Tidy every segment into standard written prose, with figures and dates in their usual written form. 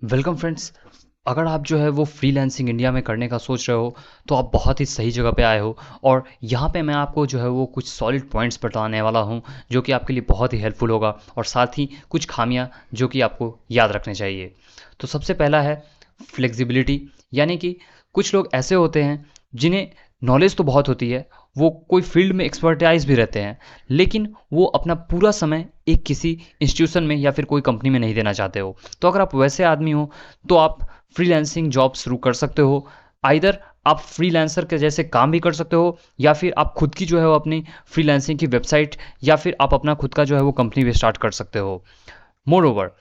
Welcome friends. अगर आप जो है वो फ्रीलांसिंग इंडिया में करने का सोच रहे हो तो आप बहुत ही सही जगह पे आए हो। और यहाँ पे मैं आपको जो है वो कुछ सॉलिड पॉइंट्स बताने वाला हूँ जो कि आपके लिए बहुत ही हेल्पफुल होगा, और साथ ही कुछ खामियां जो कि आपको याद रखने चाहिए। तो सबसे पहला है फ्लेक्सिबिलिटी, यानी कि कुछ लोग ऐसे होते हैं जिन्हें नॉलेज तो बहुत होती है, वो कोई फील्ड में एक्सपर्टाइज भी रहते हैं, लेकिन वो अपना पूरा समय एक किसी इंस्टीट्यूशन में या फिर कोई कंपनी में नहीं देना चाहते हो। तो अगर आप वैसे आदमी हो तो आप फ्रीलांसिंग जॉब शुरू कर सकते हो। आइदर आप फ्रीलांसर के जैसे काम भी कर सकते हो, या फिर आप खुद की जो है वो अपनी फ्रीलांसिंग की वेबसाइट, या फिर आप अपना खुद का जो है वो कंपनी भी स्टार्ट कर सकते हो। More over,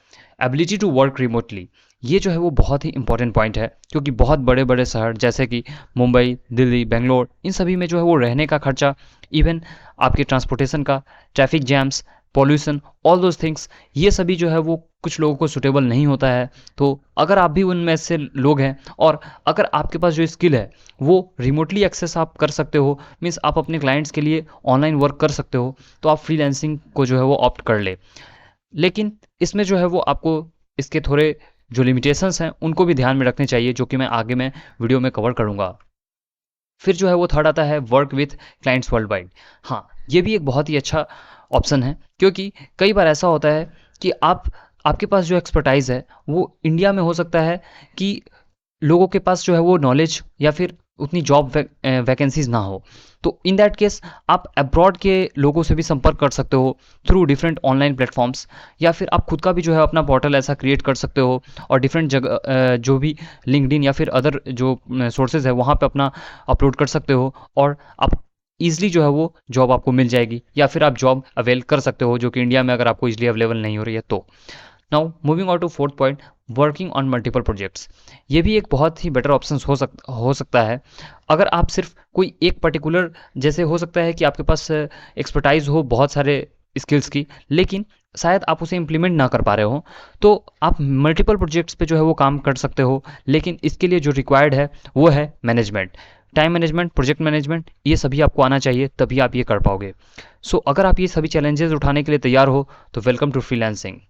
ability to work remotely, ये जो है वो बहुत ही इंपॉर्टेंट पॉइंट है, क्योंकि बहुत बड़े बड़े शहर जैसे कि मुंबई, दिल्ली, बेंगलोर, इन सभी में जो है वो रहने का खर्चा, इवन आपके ट्रांसपोर्टेशन का, traffic jams, pollution, all those things, ये सभी जो है वो कुछ लोगों को सुटेबल नहीं होता है। तो अगर आप भी उनमें से लोग हैं, और अगर आपके पास जो स्किल है वो रिमोटली एक्सेस आप कर सकते हो, मीन्स आप अपने क्लाइंट्स के लिए ऑनलाइन वर्क कर सकते हो, तो आप फ्रीलांसिंग को जो है वो ऑप्ट कर ले। लेकिन इसमें जो है वो आपको इसके थोड़े जो लिमिटेशंस हैं उनको भी ध्यान में रखने चाहिए, जो कि मैं आगे में वीडियो में कवर करूँगा। फिर जो है वो थर्ड आता है work with clients world wide. हाँ, ये भी एक बहुत ही अच्छा ऑप्शन है, क्योंकि कई बार ऐसा होता है कि आपके पास जो एक्सपर्टाइज है वो इंडिया में हो सकता है कि लोगों के पास जो है वो नॉलेज या फिर उतनी जॉब वैकेंसीज ना हो। तो इन दैट केस आप अब्रॉड के लोगों से भी संपर्क कर सकते हो थ्रू डिफरेंट ऑनलाइन प्लेटफॉर्म्स, या फिर आप खुद का भी जो है अपना पोर्टल ऐसा क्रिएट कर सकते हो, और डिफरेंट जगह जो भी लिंक्डइन या फिर अदर जो सोर्सेज है वहाँ पे अपना अपलोड कर सकते हो, और आप ईजिली जो है वो जॉब आपको मिल जाएगी, या फिर आप जॉब अवेल कर सकते हो जो कि इंडिया में अगर आपको ईजिली अवेलेबल नहीं हो रही है तो। Now moving on to fourth point, working on multiple projects. ये भी एक बहुत ही बेटर ऑप्शन हो सकता है। अगर आप सिर्फ कोई एक पर्टिकुलर, जैसे हो सकता है कि आपके पास एक्सपर्टाइज हो बहुत सारे स्किल्स की, लेकिन शायद आप उसे इम्प्लीमेंट ना कर पा रहे हो, तो आप मल्टीपल प्रोजेक्ट्स पे जो है वो काम कर सकते हो। लेकिन इसके लिए जो रिक्वायर्ड है वो है management, time management, project management, ये सभी आपको आना चाहिए, तभी आप ये कर पाओगे। सो अगर आप ये सभी चैलेंजेस उठाने के लिए तैयार हो तो वेलकम टू फ्रीलांसिंग।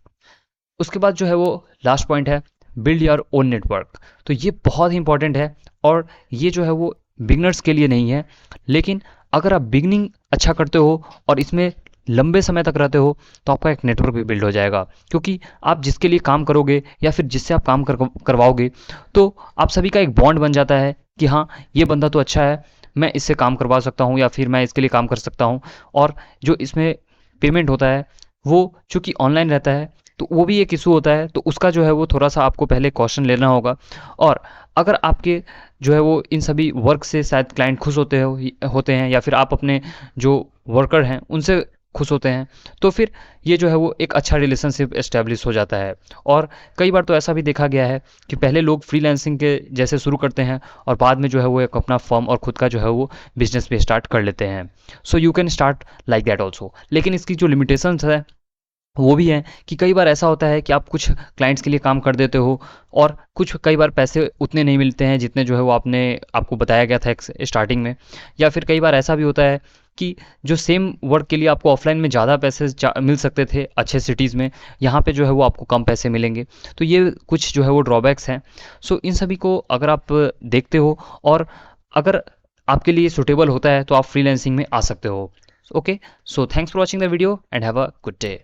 उसके बाद जो है वो लास्ट पॉइंट है बिल्ड योर ओन नेटवर्क। तो ये बहुत ही इंपॉर्टेंट है, और ये जो है वो बिगनर्स के लिए नहीं है, लेकिन अगर आप बिगनिंग अच्छा करते हो और इसमें लंबे समय तक रहते हो तो आपका एक नेटवर्क भी बिल्ड हो जाएगा। क्योंकि आप जिसके लिए काम करोगे या फिर जिससे आप काम करवाओगे, तो आप सभी का एक बॉन्ड बन जाता है कि हाँ, ये बंदा तो अच्छा है, मैं इससे काम करवा सकता हूँ या फिर मैं इसके लिए काम कर सकता हूँ। और जो इसमें पेमेंट होता है वो चूँकि ऑनलाइन रहता है, तो वो भी एक इशू होता है, तो उसका जो है वो थोड़ा-सा आपको पहले कॉशन लेना होगा। और अगर आपके जो है वो इन सभी वर्क से शायद क्लाइंट खुश होते हैं, या फिर आप अपने जो वर्कर हैं उनसे खुश होते हैं, तो फिर ये जो है वो एक अच्छा रिलेशनशिप एस्टेब्लिश हो जाता है। और कई बार तो ऐसा भी देखा गया है कि पहले लोग फ्रीलांसिंग के जैसे शुरू करते हैं, और बाद में जो है वो एक अपना फर्म और खुद का जो है वो बिज़नेस भी स्टार्ट कर लेते हैं। So you can start like that also. लेकिन इसकी जो लिमिटेशंस है वो भी है कि कई बार ऐसा होता है कि आप कुछ क्लाइंट्स के लिए काम कर देते हो, और कुछ कई बार पैसे उतने नहीं मिलते हैं जितने जो है वो आपको बताया गया था स्टार्टिंग में। या फिर कई बार ऐसा भी होता है कि जो सेम वर्क के लिए आपको ऑफलाइन में ज़्यादा पैसे मिल सकते थे अच्छे सिटीज़ में, यहाँ पे जो है वो आपको कम पैसे मिलेंगे। तो ये कुछ जो है वो ड्रॉबैक्स हैं। सो इन सभी को अगर आप देखते हो, और अगर आपके लिए सुटेबल होता है, तो आप फ्रीलांसिंग में आ सकते हो। Okay, so thanks for watching the video and have a good day.